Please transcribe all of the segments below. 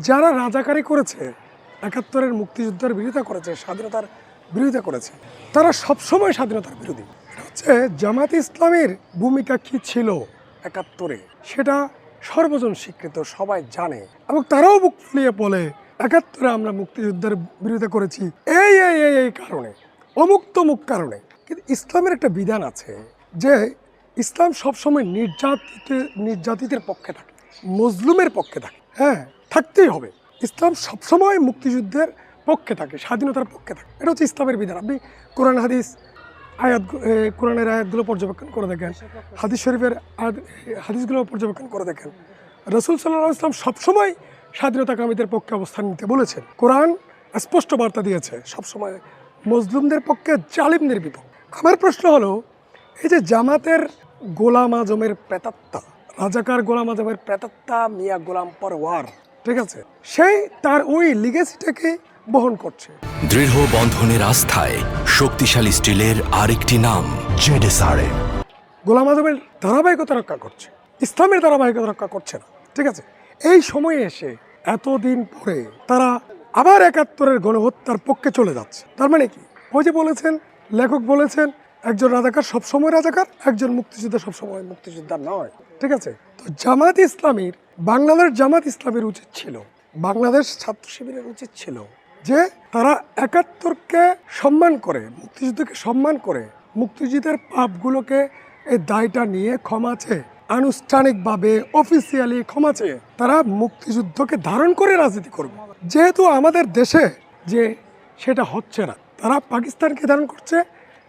যারা রাজাকারি করেছে, ৭১-এর মুক্তিযুদ্ধের বিরোধিতা করেছে, স্বাধীনতার বিরোধিতা করেছে, তারা সবসময় স্বাধীনতার বিরোধী। এটা হচ্ছে জামাত ইসলামের ভূমিকা কী ছিল ৭১-এ, সেটা সর্বজন স্বীকৃত, সবাই জানে। এবং তারাও বুক ফুলিয়ে বলে ৭১-এ আমরা মুক্তিযুদ্ধের বিরোধিতা করেছি এই এই এই এই কারণে, অমুক তমুক কারণে। কিন্তু ইসলামের একটা বিধান আছে যে ইসলাম সবসময় নির্যাতিতের পক্ষে থাকে, মজলুমের পক্ষে থাকে। হ্যাঁ, থাকতেই হবে। ইসলাম সবসময় মুক্তিযুদ্ধের পক্ষে থাকে, স্বাধীনতার পক্ষে থাকে। এটা হচ্ছে ইসলামের বিধান। আপনি কোরআনের আয়াতগুলো পর্যবেক্ষণ করে দেখেন, হাদিস শরীফের হাদিসগুলো পর্যবেক্ষণ করে দেখেন। রাসূল সাল্লাল্লাহু আলাইহি ওয়াসাল্লাম সবসময় স্বাধীনতাকামীদের পক্ষে অবস্থান নিতে বলেছেন। কোরআন স্পষ্ট বার্তা দিয়েছে সবসময় মজলুমদের পক্ষে, জালিমদের বিপক্ষে। আমার প্রশ্ন হলো, এই যে জামাতের গোলাম আজমের প্রেতাত্মা, রাজাকার গোলাম আজমের প্রেতাত্মা মিয়া গোলাম পরওয়ার, ঠিক আছে, সেই তার ওই লিগেসিটাকে বহন করছে। দৃঢ় বন্ধনের আস্থায় শক্তিশালী স্টিলের আরেকটি নাম জেডএসআরএম। গোলাম আজমের ধারাবাহিকতা রক্ষা করছে, ইসলামের ধারাবাহিকতা রক্ষা করছে না, ঠিক আছে। এই সময়ে এসে এতদিন পরে তারা আবার ৭১-এর গণহত্যার পক্ষে চলে যাচ্ছে। তার মানে কি? ওই যে বলেছেন, লেখক বলেছেন, একজন রাজাকার সবসময় রাজাকার, একজন মুক্তিযোদ্ধা সবসময় মুক্তিযোদ্ধা নয়, ঠিক আছে। তো জামাত ইসলামীর, বাংলাদেশ জামাত ইসলামীর উচিত ছিল, বাংলাদেশ ছাত্র শিবিরের উচিত ছিল যে তারা ৭১-কে সম্মান করে, মুক্তিযুদ্ধকে সম্মান করে, মুক্তিযুদ্ধের পাপগুলোকে এই দায়টা নিয়ে ক্ষমা চেয়ে, আনুষ্ঠানিকভাবে অফিসিয়ালি ক্ষমা চেয়ে তারা মুক্তিযুদ্ধকে ধারণ করে রাজনীতি করবে। যেহেতু আমাদের দেশে যে সেটা হচ্ছে না, তারা পাকিস্তানকে ধারণ করছে,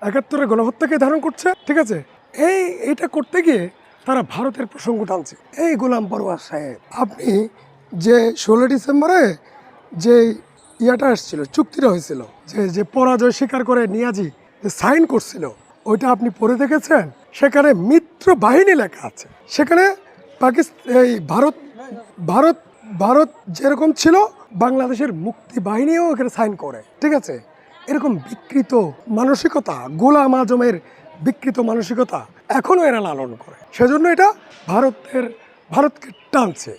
৭১-এর গণহত্যাকে ধারণ করছে, ঠিক আছে। এইটা করতে গিয়ে তারা ভারতের প্রসঙ্গ টানছে। এই গোলাম পরওয়ার সাহেব, আপনি যে 16 ডিসেম্বরে যে ইয়াটা আসছিল, চুক্তিটা হয়েছিল, যে পরাজয় স্বীকার করে নিয়াজি যে সাইন করছিল, ওইটা আপনি পড়ে দেখেছেন? সেখানে মিত্র বাহিনী লেখা আছে। সেখানে এই ভারত যেরকম ছিল, বাংলাদেশের মুক্তি বাহিনীও এখানে সাইন করে, ঠিক আছে। এরকম বিকৃত মানসিকতা, গোলাম আজমের বিকৃত মানসিকতা এখনো এরা লালন করে। সেজন্য এটা ভারতকে টানছে।